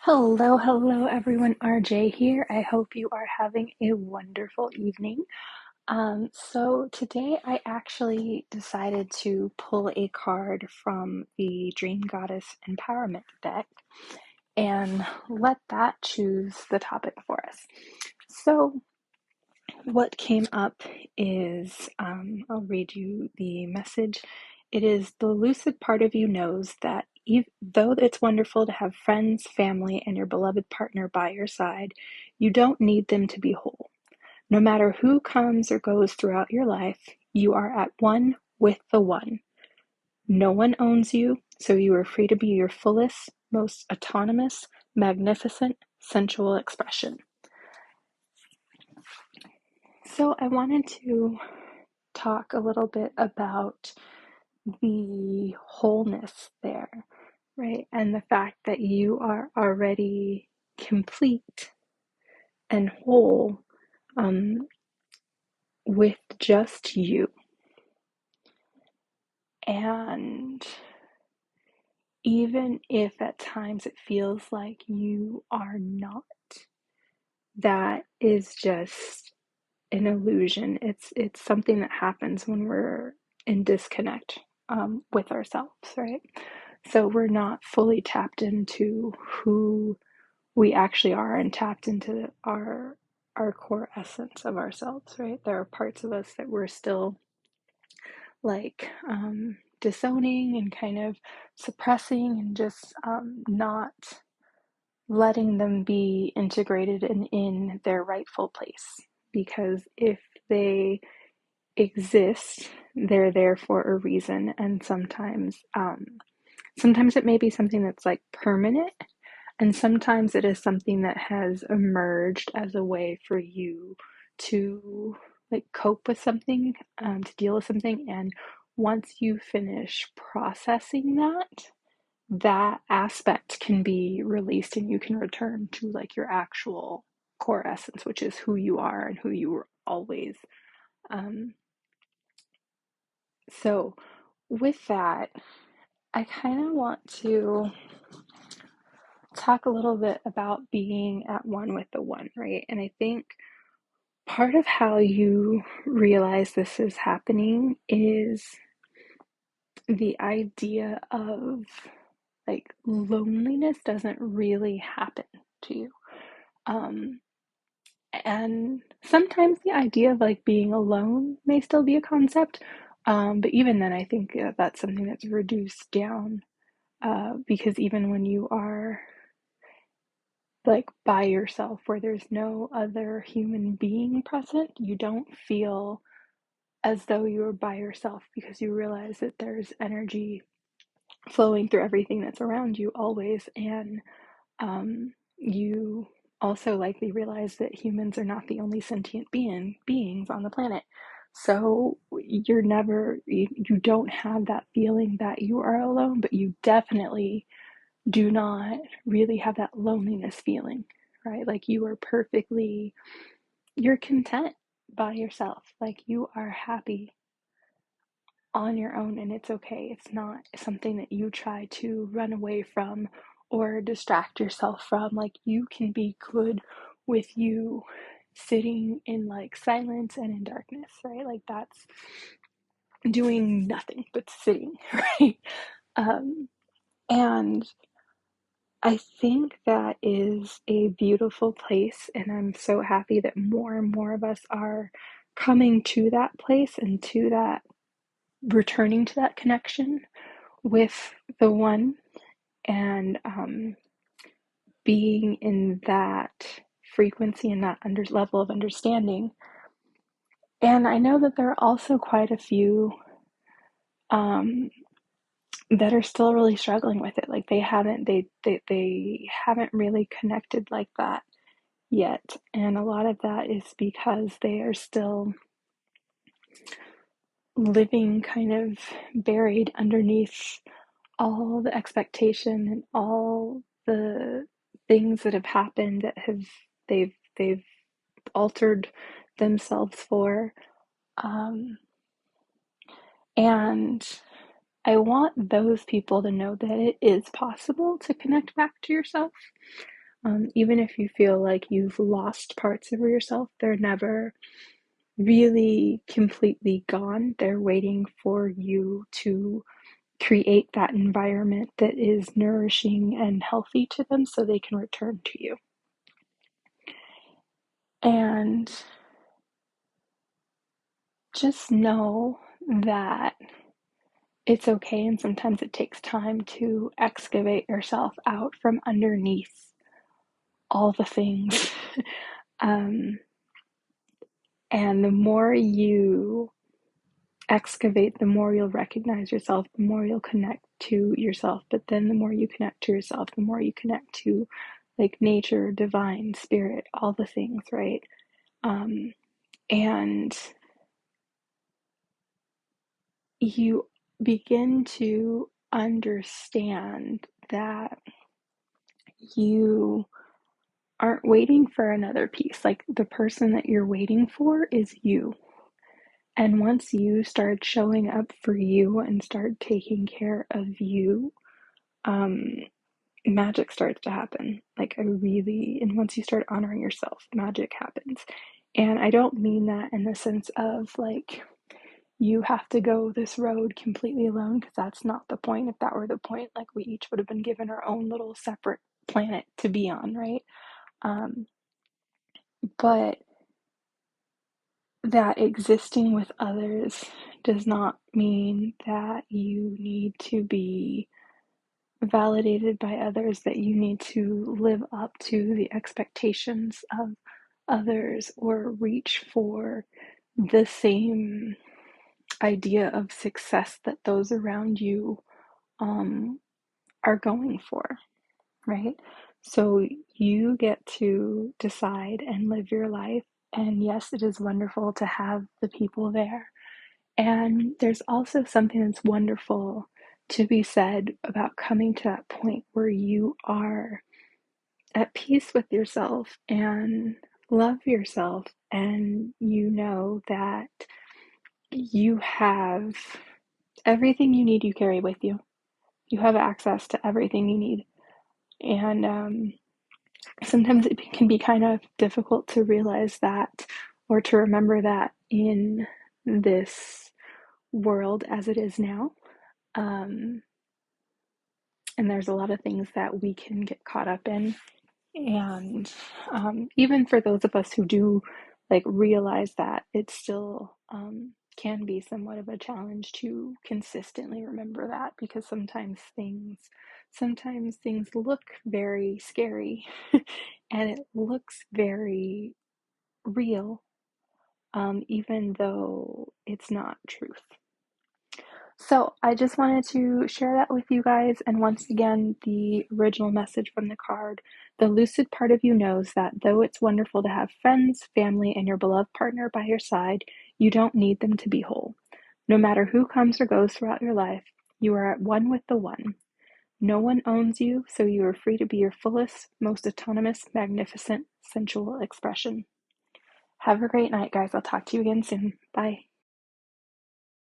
Hello, everyone. RJ here. I hope you are having a wonderful evening. So today I actually decided to pull a card from the Dream Goddess Empowerment deck and let that choose the topic for us. So what came up is, I'll read you the message. It is the lucid part of you knows that though it's wonderful to have friends, family, and your beloved partner by your side, you don't need them to be whole. No matter who comes or goes throughout your life, you are at one with the one. No one owns you, so you are free to be your fullest, most autonomous, magnificent, sensual expression. So I wanted to talk a little bit about the wholeness there, right? And the fact that you are already complete and whole um, with just you. And even if at times it feels like you are not, that is just an illusion. It's something that happens when we're in disconnect with ourselves, right? So we're not fully tapped into who we actually are and tapped into our core essence of ourselves, right? There are parts of us that we're still like disowning and kind of suppressing and just not letting them be integrated and in their rightful place. Because if they exist, they're there for a reason, and sometimes it may be something that's like permanent, and sometimes it is something that has emerged as a way for you to like cope with something, to deal with something. And once you finish processing that, that aspect can be released and you can return to like your actual core essence, which is who you are and who you were always. Um, so, with that, I kind of want to talk a little bit about being at one with the one, right? And I think part of how you realize this is happening is the idea of like loneliness doesn't really happen to you. Um, and sometimes the idea of like being alone may still be a concept. But even then, I think that's something that's reduced down because even when you are like by yourself where there's no other human being present, you don't feel as though you are by yourself because you realize that there's energy flowing through everything that's around you always. And you also likely realize that humans are not the only sentient beings on the planet. So you don't have that feeling that you are alone, but you definitely do not really have that loneliness feeling, right? Like you're content by yourself. Like you are happy on your own and it's okay. It's not something that you try to run away from or distract yourself from. Like you can be good with you sitting in like silence and in darkness, right? Like that's doing nothing but sitting, right? Um, and I think that is a beautiful place, and I'm so happy that more and more of us are coming to that place and to that, returning to that connection with the one and being in that frequency and that level of understanding. And I know that there are also quite a few um, that are still really struggling with it. Like they haven't really connected like that yet. And a lot of that is because they are still living kind of buried underneath all the expectation and all the things that have happened that have they've altered themselves for. Um, and I want those people to know that it is possible to connect back to yourself. Even if you feel like you've lost parts of yourself, they're never really completely gone. They're waiting for you to create that environment that is nourishing and healthy to them so they can return to you. And just know that it's okay, and sometimes it takes time to excavate yourself out from underneath all the things. um, and the more you excavate, the more you'll recognize yourself, the more you'll connect to yourself. But then the more you connect to yourself, the more you connect to like nature, divine, spirit, all the things, right? And you begin to understand that you aren't waiting for another piece. Like the person that you're waiting for is you. And once you start showing up for you and start taking care of you, um, magic starts to happen. And once you start honoring yourself, magic happens. And I don't mean that in the sense of like, you have to go this road completely alone, because that's not the point. If that were the point, like we each would have been given our own little separate planet to be on, right? Um, but that existing with others does not mean that you need to be validated by others, that you need to live up to the expectations of others or reach for the same idea of success that those around you um, are going for, right? So you get to decide and live your life. And yes, it is wonderful to have the people there. And there's also something that's wonderful to be said about coming to that point where you are at peace with yourself and love yourself, and you know that you have everything you need, you carry with you. You have access to everything you need. And sometimes it can be kind of difficult to realize that, or to remember that in this world as it is now. Um, and there's a lot of things that we can get caught up in. And even for those of us who do like realize that, it still can be somewhat of a challenge to consistently remember that, because sometimes things look very scary and it looks very real, even though it's not truth. So I just wanted to share that with you guys. And once again, the original message from the card: the lucid part of you knows that though it's wonderful to have friends, family, and your beloved partner by your side, you don't need them to be whole. No matter who comes or goes throughout your life, you are at one with the one. No one owns you, so you are free to be your fullest, most autonomous, magnificent, sensual expression. Have a great night, guys. I'll talk to you again soon. Bye.